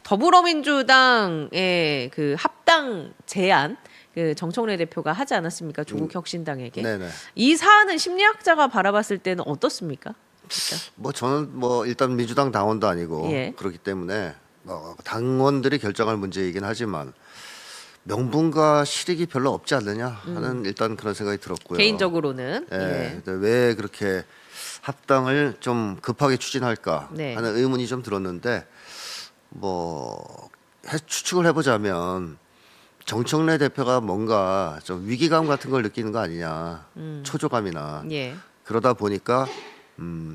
더불어민주당의 그 합당 제안 그 정청래 대표가 하지 않았습니까? 조국 혁신당에게. 네네. 이 사안은 심리학자가 바라봤을 때는 어떻습니까? 진짜. 뭐 저는 뭐 일단 민주당 당원도 아니고 예. 그렇기 때문에 당원들이 결정할 문제이긴 하지만 명분과 실익이 별로 없지 않느냐 하는 일단 그런 생각이 들었고요. 개인적으로는. 예. 왜 그렇게 합당을 좀 급하게 추진할까 네. 하는 의문이 좀 들었는데 뭐 추측을 해보자면 정청래 대표가 뭔가 좀 위기감 같은 걸 느끼는 거 아니냐, 초조감이나 예. 그러다 보니까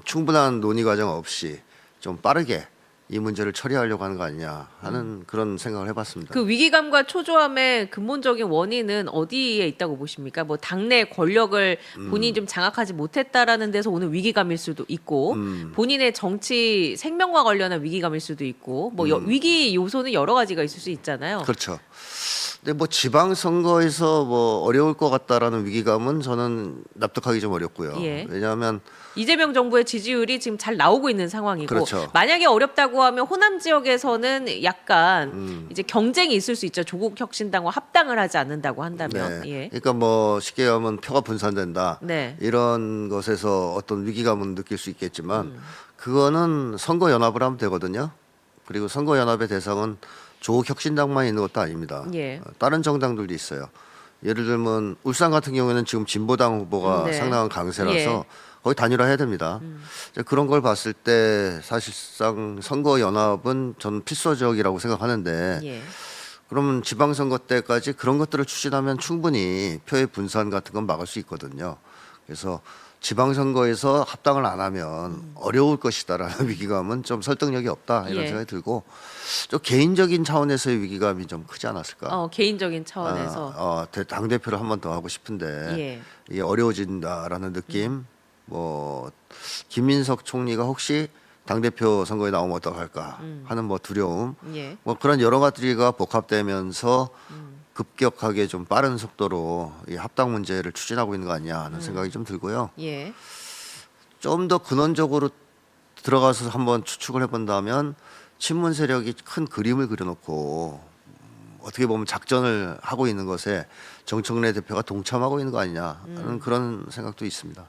충분한 논의 과정 없이 좀 빠르게 이 문제를 처리하려고 하는 거 아니냐 하는 그런 생각을 해봤습니다. 그 위기감과 초조함의 근본적인 원인은 어디에 있다고 보십니까? 뭐 당내 권력을 본인이 좀 장악하지 못했다라는 데서 오는 위기감일 수도 있고 본인의 정치 생명과 관련한 위기감일 수도 있고 뭐 위기 요소는 여러 가지가 있을 수 있잖아요. 그렇죠. 근데 뭐 지방선거에서 뭐 어려울 것 같다라는 위기감은 저는 납득하기 좀 어렵고요. 예. 왜냐하면 이재명 정부의 지지율이 지금 잘 나오고 있는 상황이고 그렇죠. 만약에 어렵다고 하면 호남 지역에서는 약간 이제 경쟁이 있을 수 있죠. 조국 혁신당과 합당을 하지 않는다고 한다면. 네. 예. 그러니까 뭐 쉽게 하면 표가 분산된다. 네. 이런 것에서 어떤 위기감은 느낄 수 있겠지만 그거는 선거 연합을 하면 되거든요. 그리고 선거 연합의 대상은 조국 혁신당만 있는 것도 아닙니다. 예. 다른 정당들도 있어요. 예를 들면 울산 같은 경우에는 지금 진보당 후보가 네. 상당한 강세라서 예. 거의 단일화해야 됩니다. 이제 그런 걸 봤을 때 사실상 선거 연합은 저는 필수적이라고 생각하는데 예. 그러면 지방선거 때까지 그런 것들을 추진하면 충분히 표의 분산 같은 건 막을 수 있거든요. 그래서 지방선거에서 합당을 안 하면 어려울 것이다라는 위기감은 좀 설득력이 없다 이런 예. 생각이 들고 좀 개인적인 차원에서의 위기감이 좀 크지 않았을까. 개인적인 차원에서. 당 대표를 한 번 더 하고 싶은데 예. 이게 어려워진다라는 느낌. 뭐 김민석 총리가 혹시 당 대표 선거에 나오면 어떡할까 하는 뭐 두려움. 예. 뭐 그런 여러 가지가 복합되면서 급격하게 좀 빠른 속도로 이 합당 문제를 추진하고 있는 거 아니냐 하는 생각이 좀 들고요. 예. 좀 더 근원적으로 들어가서 한번 추측을 해본다면 친문 세력이 큰 그림을 그려놓고 어떻게 보면 작전을 하고 있는 것에 정청래 대표가 동참하고 있는 거 아니냐 하는 그런 생각도 있습니다.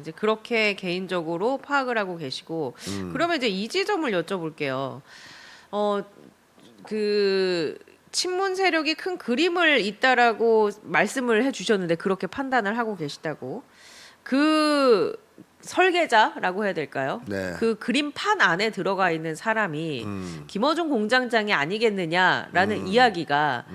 이제 그렇게 개인적으로 파악을 하고 계시고 그러면 이제 이 지점을 여쭤볼게요. 그 친문 세력이 큰 그림을 있다라고 말씀을 해주셨는데 그렇게 판단을 하고 계시다고 그 설계자라고 해야 될까요? 네. 그 그림판 안에 들어가 있는 사람이 김어준 공장장이 아니겠느냐라는 이야기가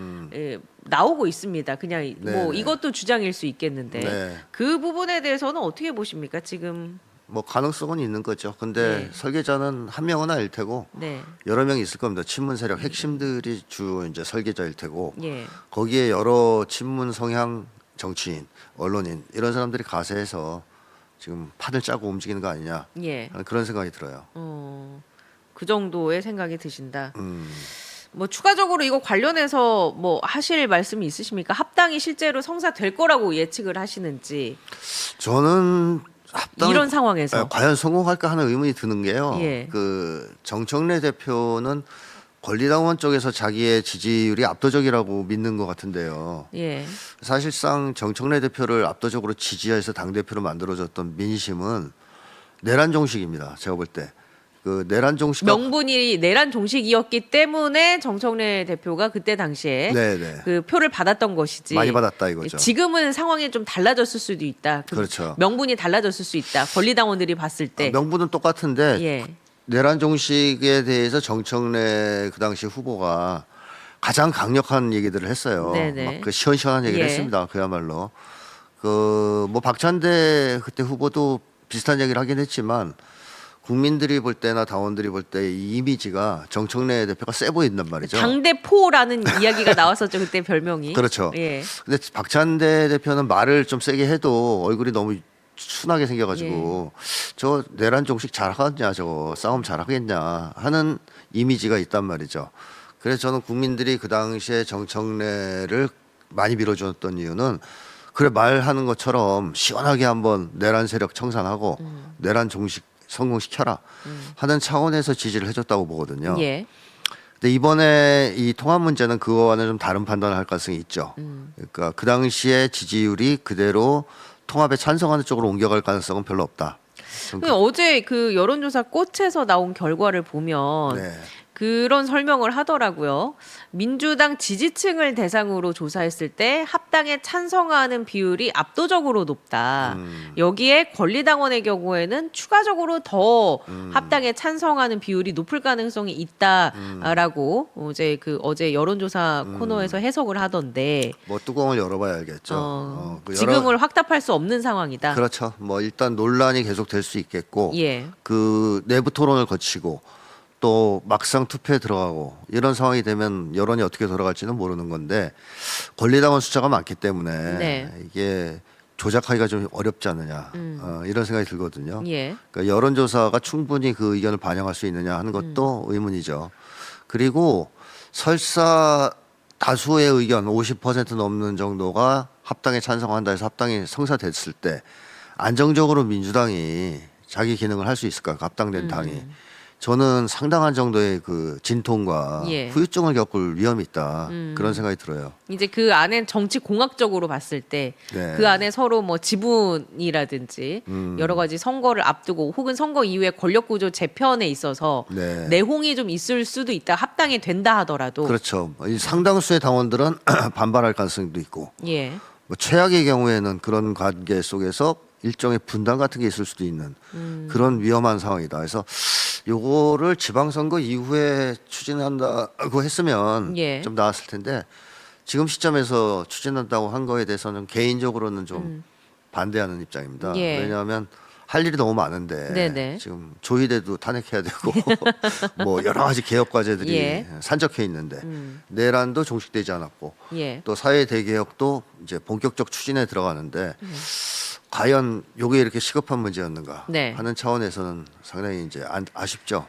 나오고 있습니다. 그냥 뭐 네. 이것도 주장일 수 있겠는데 네. 그 부분에 대해서는 어떻게 보십니까? 지금 뭐 가능성은 있는 거죠. 근데 네. 설계자는 한 명은 아닐 테고 네, 여러 명 있을 겁니다. 친문 세력 핵심들이 주 이제 설계자일 테고 예, 거기에 여러 친문 성향 정치인, 언론인 이런 사람들이 가세해서 지금 판을 짜고 움직이는 거 아니냐 예, 하는 그런 생각이 들어요. 그 정도의 생각이 드신다. 뭐 추가적으로 이거 관련해서 뭐 하실 말씀이 있으십니까? 합당이 실제로 성사될 거라고 예측을 하시는지 저는 합당 이런 상황에서 과연 성공할까 하는 의문이 드는 게요. 예. 그 정청래 대표는 권리당원 쪽에서 자기의 지지율이 압도적이라고 믿는 것 같은데요. 예, 사실상 정청래 대표를 압도적으로 지지해서 당 대표로 만들어졌던 민심은 내란 종식입니다. 제가 볼 때 그 내란 종식 명분이 내란 종식이었기 때문에 정청래 대표가 그때 당시에 네네 그 표를 받았던 것이지. 많이 받았다 이거죠. 지금은 상황이 좀 달라졌을 수도 있다. 그렇죠. 명분이 달라졌을 수 있다. 권리당원들이 봤을 때. 명분은 똑같은데 예. 내란 종식에 대해서 정청래 그 당시 후보가 가장 강력한 얘기들을 했어요. 네네. 막 그 시원시원한 얘기를 예. 했습니다. 그야말로 그 뭐 박찬대 그때 후보도 비슷한 얘기를 하긴 했지만 국민들이 볼 때나 당원들이 볼 때 이 이미지가 정청래 대표가 세 보인단 말이죠. 당대포라는 이야기가 나왔었죠. 그때 별명이. 그렇죠. 예. 근데 박찬대 대표는 말을 좀 세게 해도 얼굴이 너무 순하게 생겨가지고 저 내란 종식 잘하겠냐 저거 싸움 잘하겠냐 하는 이미지가 있단 말이죠. 그래서 저는 국민들이 그 당시에 정청래를 많이 밀어줬던 이유는 그래 말하는 것처럼 시원하게 한번 내란 세력 청산하고 내란 종식 성공시켜라 하는 차원에서 지지를 해줬다고 보거든요. 예. 근데 이번에 이 통합 문제는 그거와는 좀 다른 판단을 할 가능성이 있죠. 그러니까 그 당시에 지지율이 그대로 통합에 찬성하는 쪽으로 옮겨갈 가능성은 별로 없다. 근데 어제 그 여론조사 꽃에서 나온 결과를 보면 네. 그런 설명을 하더라고요. 민주당 지지층을 대상으로 조사했을 때 합당에 찬성하는 비율이 압도적으로 높다. 여기에 권리당원의 경우에는 추가적으로 더 합당에 찬성하는 비율이 높을 가능성이 있다라고 어제 여론조사 코너에서 해석을 하던데 뭐 뚜껑을 열어봐야 알겠죠. 그 지금을 확답할 수 없는 상황이다. 그렇죠. 뭐 일단 논란이 계속 될 수 있겠고 예. 그 내부 토론을 거치고 또 막상 투표에 들어가고 이런 상황이 되면 여론이 어떻게 돌아갈지는 모르는 건데 권리당원 숫자가 많기 때문에 네. 이게 조작하기가 좀 어렵지 않느냐 이런 생각이 들거든요. 예. 그러니까 여론조사가 충분히 그 의견을 반영할 수 있느냐 하는 것도 의문이죠. 그리고 설사 다수의 의견 50% 넘는 정도가 합당에 찬성한다 해서 합당이 성사됐을 때 안정적으로 민주당이 자기 기능을 할 수 있을까? 합당된 당이. 저는 상당한 정도의 그 진통과 예. 후유증을 겪을 위험이 있다. 그런 생각이 들어요. 이제 그 안에 정치 공학적으로 봤을 때 네. 그 안에 서로 뭐 지분이라든지 여러 가지 선거를 앞두고 혹은 선거 이후에 권력 구조 재편에 있어서 네. 내홍이 좀 있을 수도 있다. 합당이 된다 하더라도. 그렇죠. 이 상당수의 당원들은 반발할 가능성도 있고 예. 뭐 최악의 경우에는 그런 관계 속에서 일종의 분단 같은 게 있을 수도 있는 그런 위험한 상황이다. 그래서 요거를 지방선거 이후에 추진한다고 했으면 예. 좀 나았을 텐데 지금 시점에서 추진한다고 한 거에 대해서는 개인적으로는 좀 반대하는 입장입니다. 예. 왜냐하면 할 일이 너무 많은데 네네. 지금 조희대도 탄핵해야 되고 뭐 여러 가지 개혁 과제들이 예. 산적해 있는데 내란도 종식되지 않았고 예. 또 사회 대개혁도 이제 본격적 추진에 들어가는데 과연 요게 이렇게 시급한 문제였는가 네. 하는 차원에서는 상당히 이제 아쉽죠.